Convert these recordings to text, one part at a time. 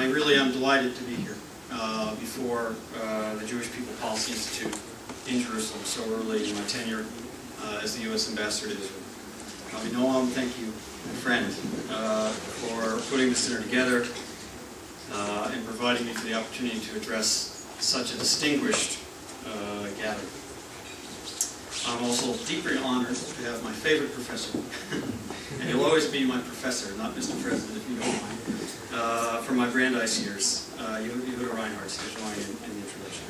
really am delighted to be here before the Jewish People Policy Institute in Jerusalem so early in my tenure as the U.S. Ambassador to Israel. Noam, thank you, my friend, for putting this dinner together and providing me the opportunity to address such a distinguished gathering. I'm also deeply honored to have my favorite professor, and he'll always be my professor, not Mr. President, if you don't mind, from my Brandeis years, Yehuda Reinhardt, to join in the introduction.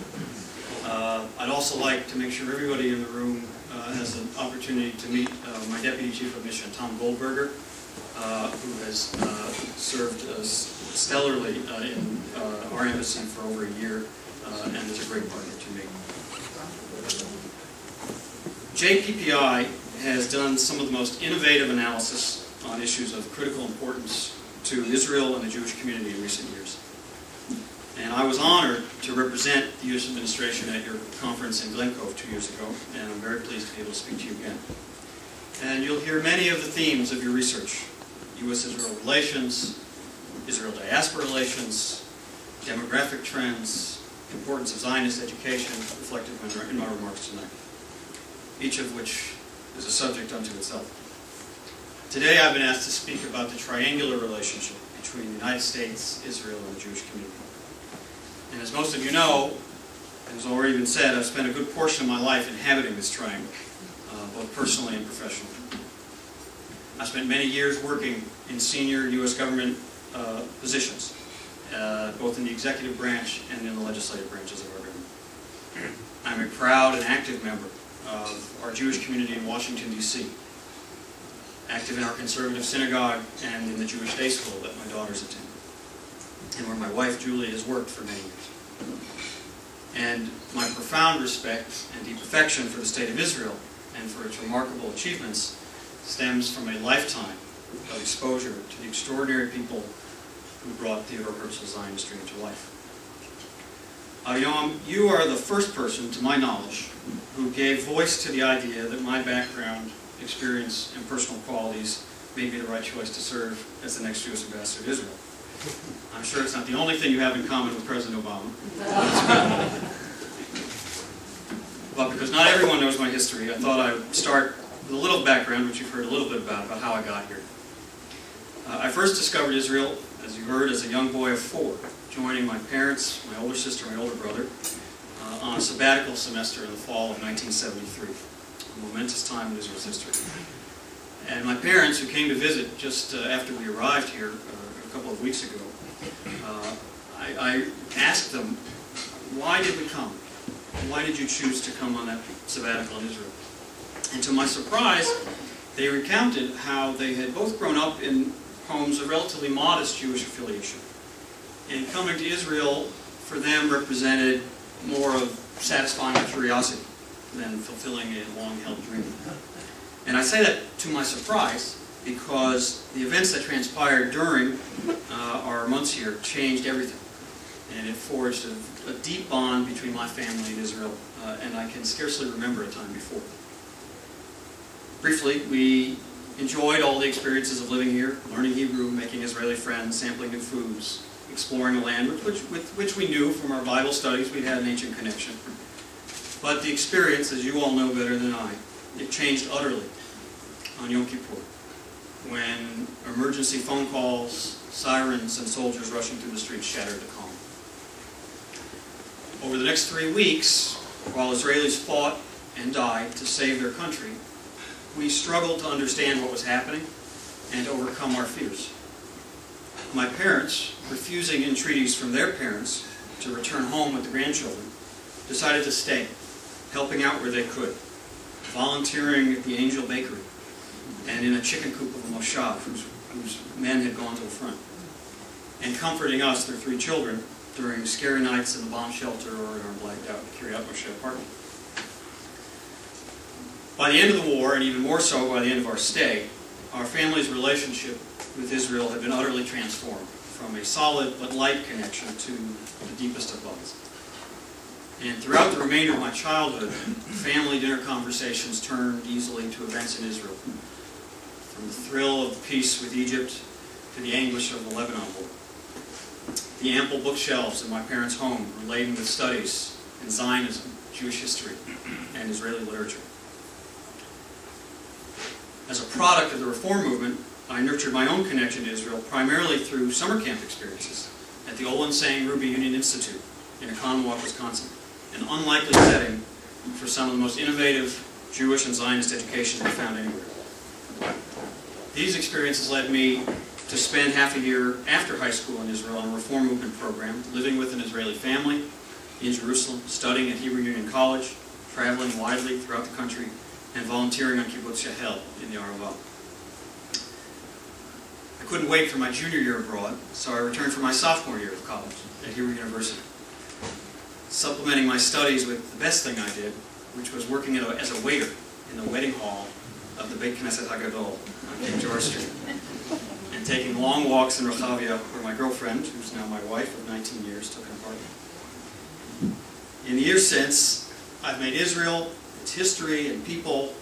I'd also like to make sure everybody in the room has an opportunity to meet my Deputy Chief of Mission, Tom Goldberger, who has served stellarly in our embassy for over a year, and is a great partner to me. JPPI has done some of the most innovative analysis on issues of critical importance to Israel and the Jewish community in recent years. And I was honored to represent the U.S. administration at your conference in Glen Cove 2 years ago, and I'm very pleased to be able to speak to you again. And you'll hear many of the themes of your research: U.S.-Israel relations, Israel-diaspora relations, demographic trends, importance of Zionist education, reflected in my remarks tonight, each of which is a subject unto itself. Today I've been asked to speak about the triangular relationship between the United States, Israel, and the Jewish community. And as most of you know, and has already been said, I've spent a good portion of my life inhabiting this triangle, both personally and professionally. I spent many years working in senior U.S. government positions, both in the executive branch and in the legislative branches of our government. I'm a proud and active member of our Jewish community in Washington, D.C., active in our conservative synagogue and in the Jewish day school that my daughters attend, and where my wife, Julie, has worked for many years. And my profound respect and deep affection for the State of Israel and for its remarkable achievements stems from a lifetime of exposure to the extraordinary people who brought Theodore Herzl's Zionist dream to life. Yoam, you are the first person, to my knowledge, who gave voice to the idea that my background, experience, and personal qualities may be the right choice to serve as the next Jewish ambassador to Israel. I'm sure it's not the only thing you have in common with President Obama. But because not everyone knows my history, I thought I would start with a little background, which you've heard a little bit about how I got here. I first discovered Israel, as you heard, as a young boy of 4, joining my parents, my older sister, my older brother, on a sabbatical semester in the fall of 1973. A momentous time in Israel's history. And my parents, who came to visit just after we arrived here a couple of weeks ago, I asked them, why did we come? Why did you choose to come on that sabbatical in Israel? And to my surprise, they recounted how they had both grown up in homes of relatively modest Jewish affiliation. And coming to Israel, for them, represented more of satisfying a curiosity than fulfilling a long-held dream. And I say that to my surprise because the events that transpired during our months here changed everything. And it forged a deep bond between my family and Israel, and I can scarcely remember a time before. Briefly, we enjoyed all the experiences of living here, learning Hebrew, making Israeli friends, sampling new foods, exploring a land with which we knew from our Bible studies we'd had an ancient connection. But the experience, as you all know better than I, it changed utterly on Yom Kippur, when emergency phone calls, sirens, and soldiers rushing through the streets shattered the calm. Over the next 3 weeks, while Israelis fought and died to save their country, we struggled to understand what was happening and to overcome our fears. My parents, refusing entreaties from their parents to return home with the grandchildren, decided to stay, helping out where they could, volunteering at the Angel Bakery and in a chicken coop of a moshav whose men had gone to the front, and comforting us, their 3 children, during scary nights in the bomb shelter or in our blacked-out Kiryat Moshe apartment. By the end of the war, and even more so by the end of our stay, our family's relationship with Israel had been utterly transformed from a solid but light connection to the deepest of bonds. And throughout the remainder of my childhood, family dinner conversations turned easily to events in Israel, from the thrill of peace with Egypt to the anguish of the Lebanon war. The ample bookshelves in my parents' home were laden with studies in Zionism, Jewish history, and Israeli literature. As a product of the Reform movement, I nurtured my own connection to Israel primarily through summer camp experiences at the Olin Sang Ruby Union Institute in Oconomowoc, Wisconsin, an unlikely setting for some of the most innovative Jewish and Zionist education to be found anywhere. These experiences led me to spend half a year after high school in Israel on a Reform movement program, living with an Israeli family in Jerusalem, studying at Hebrew Union College, traveling widely throughout the country, and volunteering on Kibbutz Yahel in the Arava. I couldn't wait for my junior year abroad, so I returned for my sophomore year of college at Hebrew University, supplementing my studies with the best thing I did, which was working as a waiter in the wedding hall of the Beit Knesset HaGadol on King George Street, and taking long walks in Rehavia where my girlfriend, who's now my wife of 19 years, took an apartment. In the years since, I've made Israel, its history and people,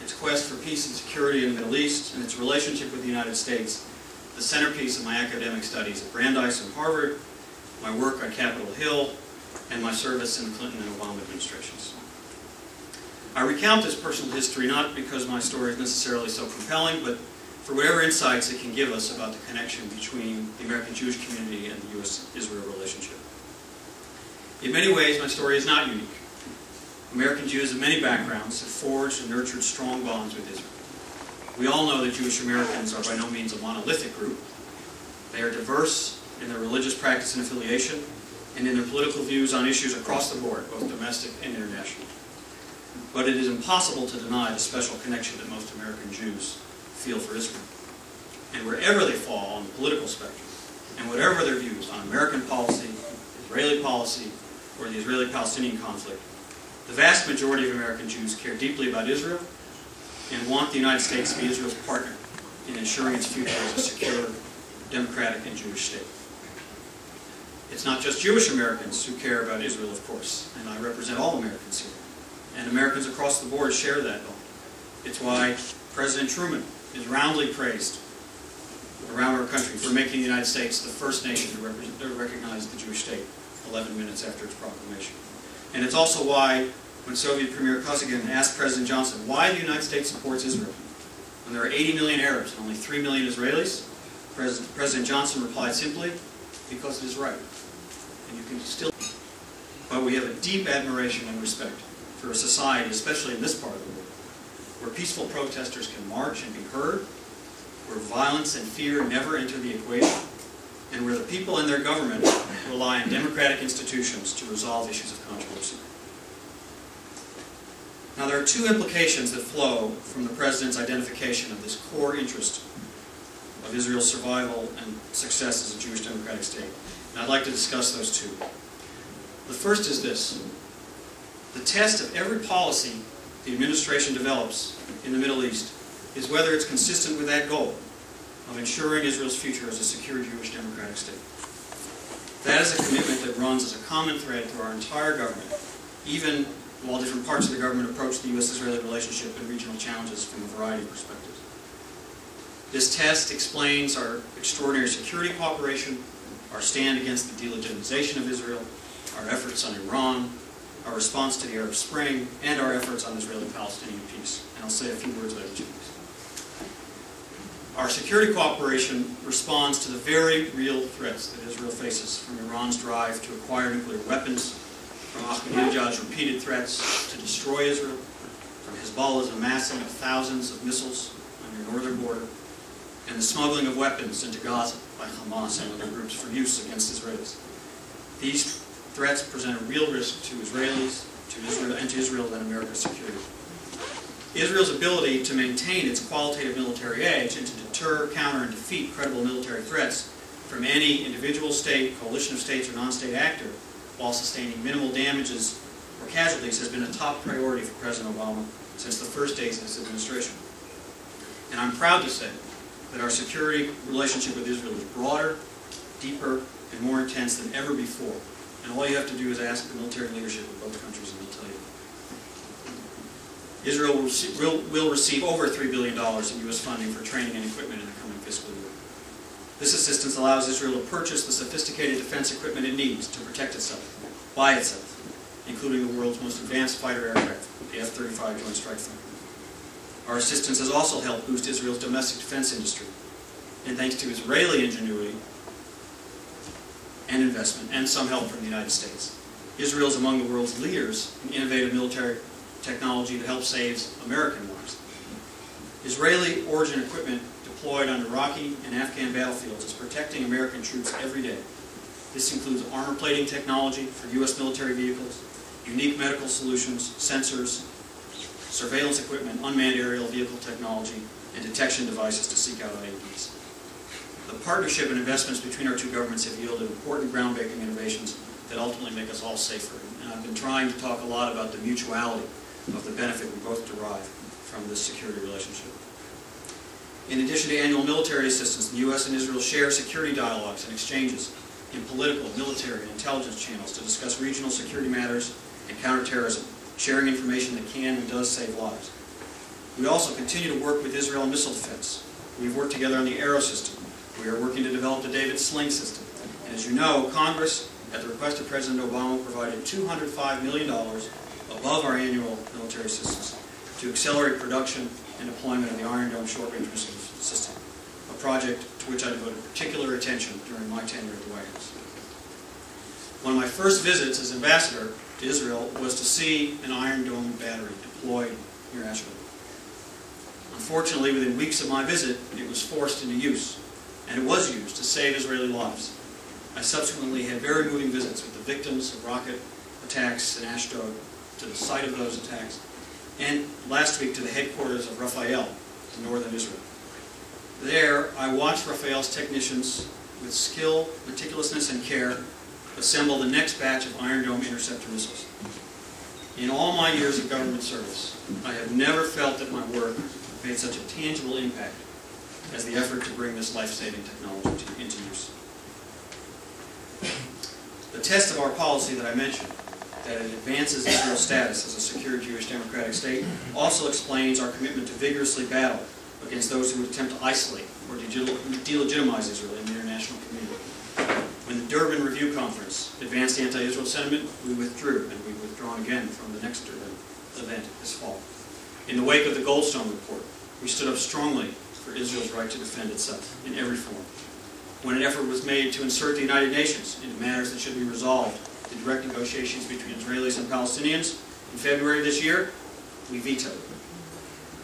its quest for peace and security in the Middle East, and its relationship with the United States, the centerpiece of my academic studies at Brandeis and Harvard, my work on Capitol Hill, and my service in the Clinton and Obama administrations. I recount this personal history not because my story is necessarily so compelling, but for whatever insights it can give us about the connection between the American Jewish community and the U.S.-Israel relationship. In many ways, my story is not unique. American Jews of many backgrounds have forged and nurtured strong bonds with Israel. We all know that Jewish Americans are by no means a monolithic group. They are diverse in their religious practice and affiliation, and in their political views on issues across the board, both domestic and international. But it is impossible to deny the special connection that most American Jews feel for Israel. And wherever they fall on the political spectrum, and whatever their views on American policy, Israeli policy, or the Israeli-Palestinian conflict, the vast majority of American Jews care deeply about Israel and want the United States to be Israel's partner in ensuring its future as a secure, democratic, and Jewish state. It's not just Jewish Americans who care about Israel, of course, and I represent all Americans here. And Americans across the board share that bond. It's why President Truman is roundly praised around our country for making the United States the first nation to recognize the Jewish state 11 minutes after its proclamation. And it's also why, when Soviet Premier Kosygin asked President Johnson why the United States supports Israel, when there are 80 million Arabs and only 3 million Israelis, President Johnson replied simply, because it is right. And you can still... But we have a deep admiration and respect for a society, especially in this part of the world, where peaceful protesters can march and be heard, where violence and fear never enter the equation, and where the people and their government rely on democratic institutions to resolve issues of controversy. Now, there are two implications that flow from the President's identification of this core interest of Israel's survival and success as a Jewish democratic state. And I'd like to discuss those two. The first is this. The test of every policy the administration develops in the Middle East is whether it's consistent with that goal of ensuring Israel's future as a secure Jewish democratic state. That is a commitment that runs as a common thread through our entire government, even while different parts of the government approach the U.S.-Israeli relationship and regional challenges from a variety of perspectives. This test explains our extraordinary security cooperation, our stand against the delegitimization of Israel, our efforts on Iran, our response to the Arab Spring, and our efforts on Israeli-Palestinian peace. And I'll say a few words about each of these. Our security cooperation responds to the very real threats that Israel faces from Iran's drive to acquire nuclear weapons, from Ahmadinejad's repeated threats to destroy Israel, from Hezbollah's amassing of thousands of missiles on your northern border, and the smuggling of weapons into Gaza by Hamas and other groups for use against Israelis. These threats present a real risk to Israelis, to Israel and America's security. Israel's ability to maintain its qualitative military edge and to deter, counter, and defeat credible military threats from any individual state, coalition of states, or non-state actor while sustaining minimal damages or casualties has been a top priority for President Obama since the first days of his administration. And I'm proud to say that our security relationship with Israel is broader, deeper, and more intense than ever before. And all you have to do is ask the military leadership of both countries and they'll tell you. Israel will receive over $3 billion in U.S. funding for training and equipment in the coming fiscal year. This assistance allows Israel to purchase the sophisticated defense equipment it needs to protect itself, by itself, including the world's most advanced fighter aircraft, the F-35 Joint Strike Fighter. Our assistance has also helped boost Israel's domestic defense industry, and thanks to Israeli ingenuity and investment, and some help from the United States, Israel is among the world's leaders in innovative military technology that helps save American lives. Israeli origin equipment deployed on Iraqi and Afghan battlefields is protecting American troops every day. This includes armor plating technology for U.S. military vehicles, unique medical solutions, sensors, surveillance equipment, unmanned aerial vehicle technology, and detection devices to seek out IEDs. The partnership and investments between our two governments have yielded important groundbreaking innovations that ultimately make us all safer. And I've been trying to talk a lot about the mutuality of the benefit we both derive from this security relationship. In addition to annual military assistance, the U.S. and Israel share security dialogues and exchanges in political, military, and intelligence channels to discuss regional security matters and counterterrorism, sharing information that can and does save lives. We also continue to work with Israel in missile defense. We've worked together on the Arrow system. We are working to develop the David Sling system. And as you know, Congress, at the request of President Obama, provided $205 million above our annual military assistance to accelerate production and deployment of the Iron Dome short-range missile system, a project to which I devoted particular attention during my tenure at the White House. One of my first visits as ambassador to Israel was to see an Iron Dome battery deployed near Ashkelon. Unfortunately, within weeks of my visit, it was forced into use, and it was used to save Israeli lives. I subsequently had very moving visits with the victims of rocket attacks in Ashdod, to the site of those attacks, and last week to the headquarters of Rafael in northern Israel. There, I watched Rafael's technicians, with skill, meticulousness, and care, assemble the next batch of Iron Dome interceptor missiles. In all my years of government service, I have never felt that my work made such a tangible impact as the effort to bring this life-saving technology into use. The test of our policy that I mentioned, that it advances Israel's status as a secure Jewish democratic state, also explains our commitment to vigorously battle against those who would attempt to isolate or delegitimize Israel in the international community. When the Durban Review Conference advanced anti-Israel sentiment, we withdrew, and we've withdrawn again from the next Durban event this fall. In the wake of the Goldstone report, we stood up strongly for Israel's right to defend itself in every form. When an effort was made to insert the United Nations into matters that should be resolved through direct negotiations between Israelis and Palestinians in February of this year, we vetoed it.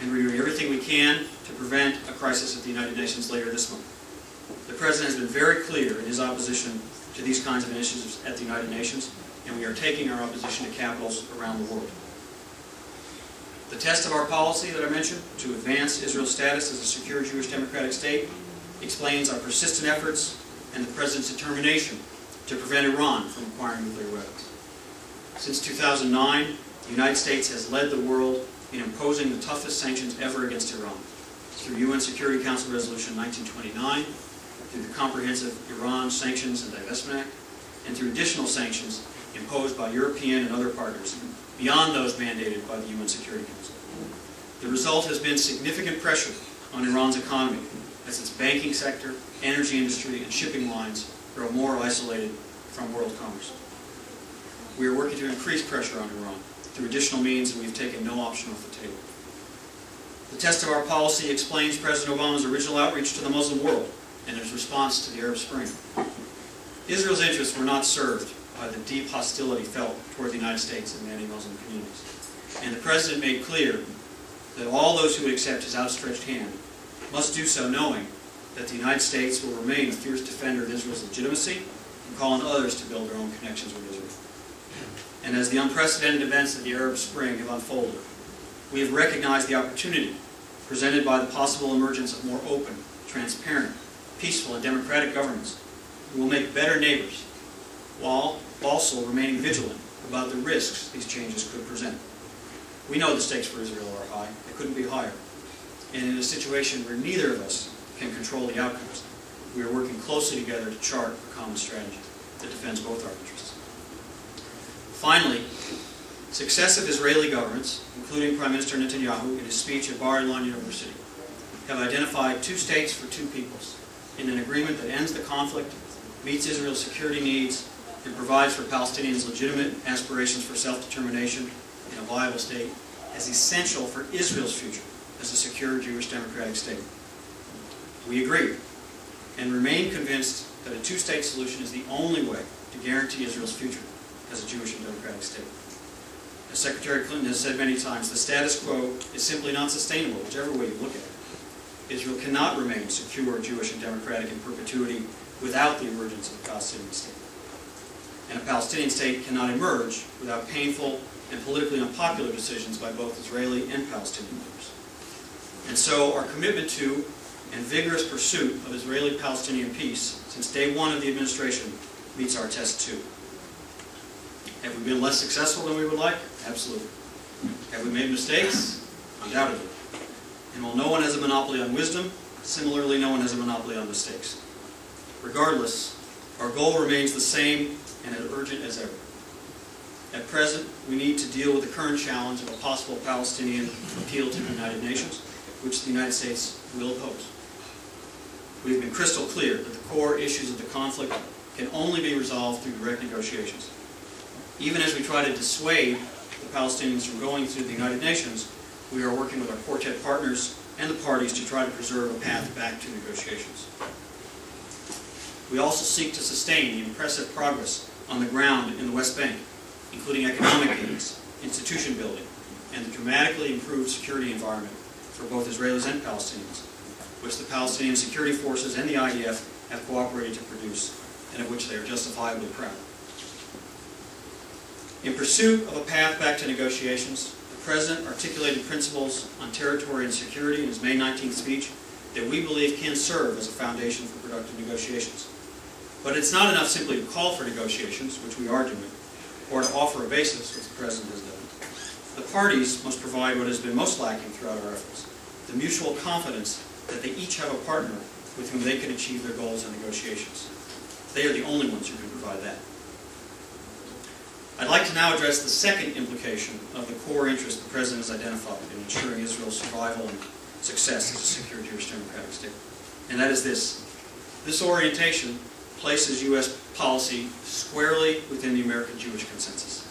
And we're doing everything we can to prevent a crisis at the United Nations later this month. The President has been very clear in his opposition to these kinds of initiatives at the United Nations, and we are taking our opposition to capitals around the world. The test of our policy that I mentioned, to advance Israel's status as a secure Jewish democratic state, explains our persistent efforts and the President's determination to prevent Iran from acquiring nuclear weapons. Since 2009, the United States has led the world in imposing the toughest sanctions ever against Iran, through UN Security Council Resolution 1929, through the Comprehensive Iran Sanctions and Divestment Act, and through additional sanctions imposed by European and other partners beyond those mandated by the UN Security Council. The result has been significant pressure on Iran's economy as its banking sector, energy industry, and shipping lines grow more isolated from world commerce. We are working to increase pressure on Iran through additional means, and we've taken no option off the table. The test of our policy explains President Obama's original outreach to the Muslim world and his response to the Arab Spring. Israel's interests were not served by the deep hostility felt toward the United States and many Muslim communities. And the President made clear that all those who would accept his outstretched hand must do so knowing that the United States will remain a fierce defender of Israel's legitimacy and call on others to build their own connections with Israel. And as the unprecedented events of the Arab Spring have unfolded, we have recognized the opportunity presented by the possible emergence of more open, transparent, peaceful, and democratic governments who will make better neighbors, while also remaining vigilant about the risks these changes could present. We know the stakes for Israel are high. They couldn't be higher. And in a situation where neither of us can control the outcomes, we are working closely together to chart a common strategy that defends both our interests. Finally, successive Israeli governments, including Prime Minister Netanyahu in his speech at Bar-Ilan University, have identified two states for two peoples in an agreement that ends the conflict, meets Israel's security needs, and provides for Palestinians' legitimate aspirations for self-determination in a viable state as essential for Israel's future as a secure Jewish democratic state. We agree and remain convinced that a two-state solution is the only way to guarantee Israel's future as a Jewish and democratic state. As Secretary Clinton has said many times, the status quo is simply not sustainable, whichever way you look at it. Israel cannot remain secure, Jewish, and democratic in perpetuity without the emergence of a Palestinian state. And a Palestinian state cannot emerge without painful and politically unpopular decisions by both Israeli and Palestinian leaders. And so our commitment to and vigorous pursuit of Israeli-Palestinian peace since day one of the administration meets our test too. Have we been less successful than we would like? Absolutely. Have we made mistakes? Undoubtedly. And while no one has a monopoly on wisdom, similarly no one has a monopoly on mistakes. Regardless, our goal remains the same and as urgent as ever. At present, we need to deal with the current challenge of a possible Palestinian appeal to the United Nations, which the United States will oppose. We have been crystal clear that the core issues of the conflict can only be resolved through direct negotiations. Even as we try to dissuade the Palestinians from going through the United Nations, we are working with our quartet partners and the parties to try to preserve a path back to negotiations. We also seek to sustain the impressive progress on the ground in the West Bank, including economic gains, institution building, and the dramatically improved security environment for both Israelis and Palestinians, which the Palestinian security forces and the IDF have cooperated to produce, and of which they are justifiably proud. In pursuit of a path back to negotiations, the President articulated principles on territory and security in his May 19th speech that we believe can serve as a foundation for productive negotiations. But it's not enough simply to call for negotiations, which we are doing, or to offer a basis, which the President has done. The parties must provide what has been most lacking throughout our efforts, the mutual confidence that they each have a partner with whom they can achieve their goals in negotiations. They are the only ones who can provide that. I'd like to now address the second implication of the core interest the President has identified in ensuring Israel's survival and success as a secure Jewish democratic state. And that is this. This orientation places U.S. policy squarely within the American Jewish consensus.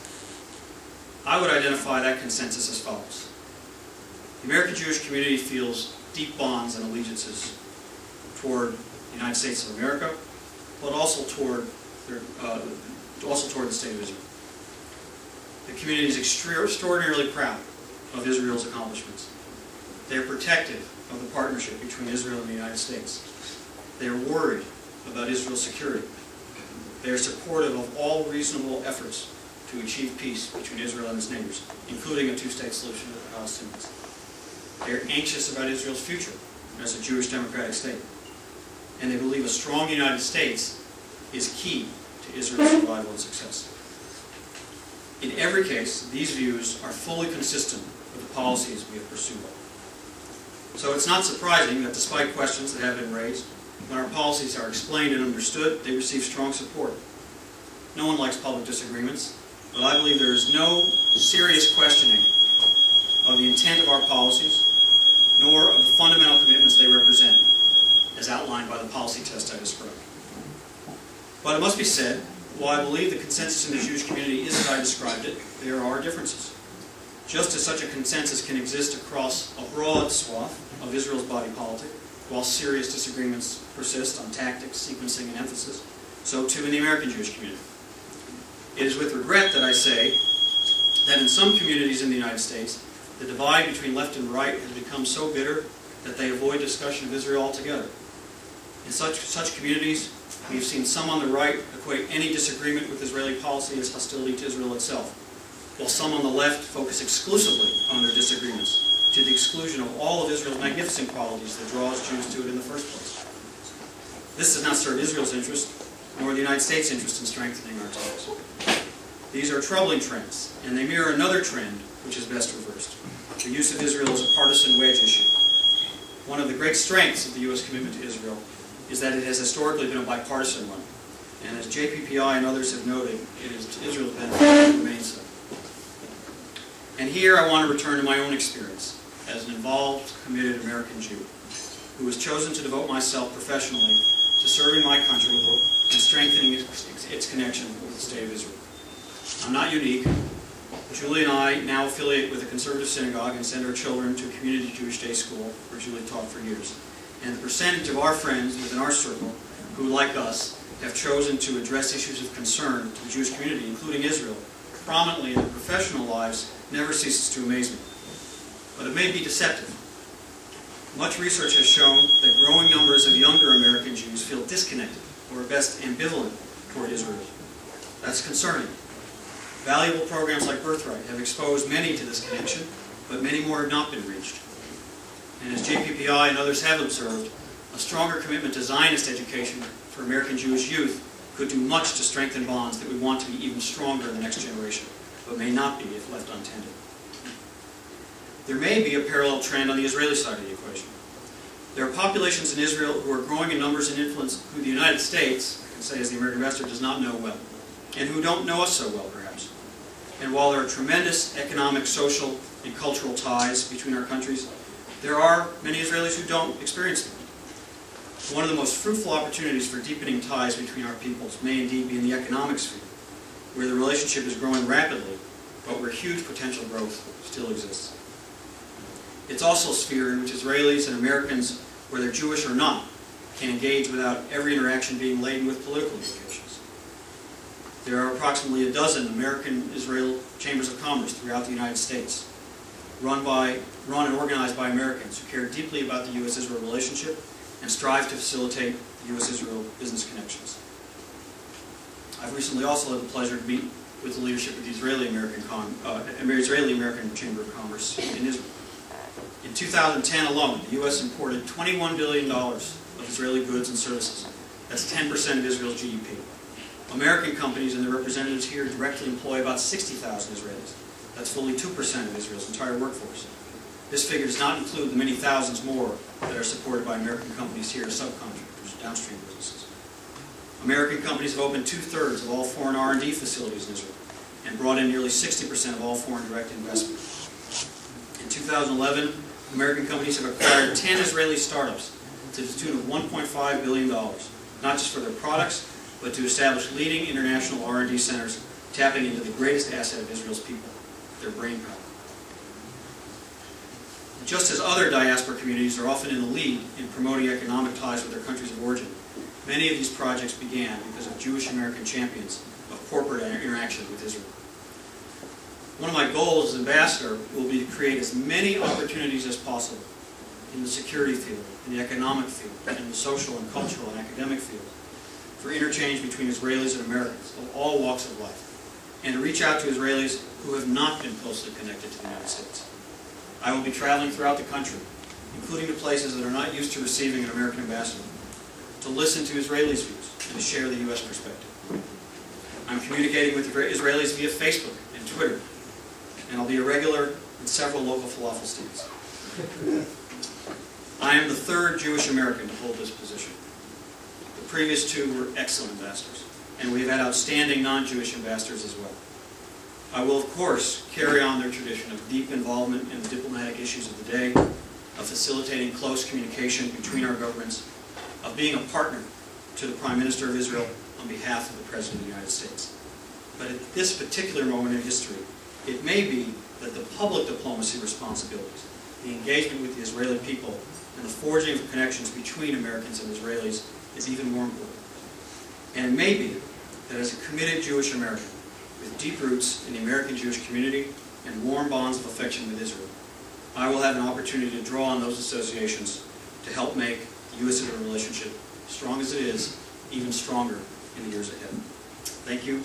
I would identify that consensus as follows. The American Jewish community feels deep bonds and allegiances toward the United States of America, but also toward the state of Israel. The community is extraordinarily proud of Israel's accomplishments. They are protective of the partnership between Israel and the United States. They are worried about Israel's security. They are supportive of all reasonable efforts to achieve peace between Israel and its neighbors, including a two-state solution with the Palestinians. They are anxious about Israel's future as a Jewish democratic state. And they believe a strong United States is key to Israel's survival and success. In every case, these views are fully consistent with the policies we have pursued. So it's not surprising that despite questions that have been raised, when our policies are explained and understood, they receive strong support. No one likes public disagreements, but I believe there is no serious questioning of the intent of our policies, nor of the fundamental commitments they represent, as outlined by the policy test I described. But it must be said, while I believe the consensus in the Jewish community is as I described it, there are differences. Just as such a consensus can exist across a broad swath of Israel's body politic, while serious disagreements persist on tactics, sequencing, and emphasis, so too in the American Jewish community. It is with regret that I say that in some communities in the United States, the divide between left and right has become so bitter that they avoid discussion of Israel altogether. In such communities, we have seen some on the right equate any disagreement with Israeli policy as hostility to Israel itself, while some on the left focus exclusively on their disagreements, to the exclusion of all of Israel's magnificent qualities that draws Jews to it in the first place. This does not serve Israel's interest, nor the United States' interest in strengthening our ties. These are troubling trends, and they mirror another trend which is best reversed: the use of Israel as a partisan wedge issue. One of the great strengths of the U.S. commitment to Israel is that it has historically been a bipartisan one, and as JPPI and others have noted, it is to Israel's benefit to remain so. And here I want to return to my own experience as an involved, committed American Jew. who has chosen to devote myself professionally to serving my country and strengthening its connection with the State of Israel. I'm not unique. Julie and I now affiliate with a conservative synagogue and send our children to a community Jewish day school where Julie taught for years. And the percentage of our friends within our circle who, like us, have chosen to address issues of concern to the Jewish community, including Israel, prominently in their professional lives, never ceases to amaze me. But it may be deceptive. Much research has shown that growing numbers of younger American Jews feel disconnected, or at best ambivalent, toward Israel. That's concerning. Valuable programs like Birthright have exposed many to this connection, but many more have not been reached. And as JPPI and others have observed, a stronger commitment to Zionist education for American Jewish youth could do much to strengthen bonds that we want to be even stronger in the next generation, but may not be if left untended. There may be a parallel trend on the Israeli side of the equation. There are populations in Israel who are growing in numbers and influence who the United States, I can say as the American ambassador, does not know well, and who don't know us so well, perhaps. And while there are tremendous economic, social, and cultural ties between our countries, there are many Israelis who don't experience them. One of the most fruitful opportunities for deepening ties between our peoples may indeed be in the economic sphere, where the relationship is growing rapidly, but where huge potential growth still exists. It's also a sphere in which Israelis and Americans, whether Jewish or not, can engage without every interaction being laden with political implications. There are approximately a dozen American-Israel chambers of commerce throughout the United States, run and organized by Americans who care deeply about the U.S.-Israel relationship and strive to facilitate U.S.-Israel business connections. I've recently also had the pleasure to meet with the leadership of the Israeli-American Chamber of Commerce in Israel. In 2010 alone, the U.S. imported $21 billion of Israeli goods and services. That's 10% of Israel's GDP. American companies and their representatives here directly employ about 60,000 Israelis. That's fully 2% of Israel's entire workforce. This figure does not include the many thousands more that are supported by American companies here as subcontractors, downstream businesses. American companies have opened 2/3 of all foreign R&D facilities in Israel and brought in nearly 60% of all foreign direct investment. In 2011, American companies have acquired 10 Israeli startups to the tune of $1.5 billion, not just for their products, but to establish leading international R&D centers, tapping into the greatest asset of Israel's people, their brain power. Just as other diaspora communities are often in the lead in promoting economic ties with their countries of origin, many of these projects began because of Jewish American champions of corporate interaction with Israel. One of my goals as ambassador will be to create as many opportunities as possible in the security field, in the economic field, in the social and cultural and academic field, for interchange between Israelis and Americans of all walks of life, and to reach out to Israelis who have not been closely connected to the United States. I will be traveling throughout the country, including to places that are not used to receiving an American ambassador, to listen to Israelis' views and to share the U.S. perspective. I'm communicating with Israelis via Facebook and Twitter, and I'll be a regular in several local falafel stands. I am the third Jewish American to hold this position. The previous two were excellent ambassadors, and we have had outstanding non-Jewish ambassadors as well. I will, of course, carry on their tradition of deep involvement in the diplomatic issues of the day, of facilitating close communication between our governments, of being a partner to the Prime Minister of Israel on behalf of the President of the United States. But at this particular moment in history, it may be that the public diplomacy responsibilities, the engagement with the Israeli people, and the forging of connections between Americans and Israelis is even more important. And it may be that as a committed Jewish American, with deep roots in the American Jewish community and warm bonds of affection with Israel, I will have an opportunity to draw on those associations to help make the U.S.-Israel relationship, strong as it is, even stronger in the years ahead. Thank you.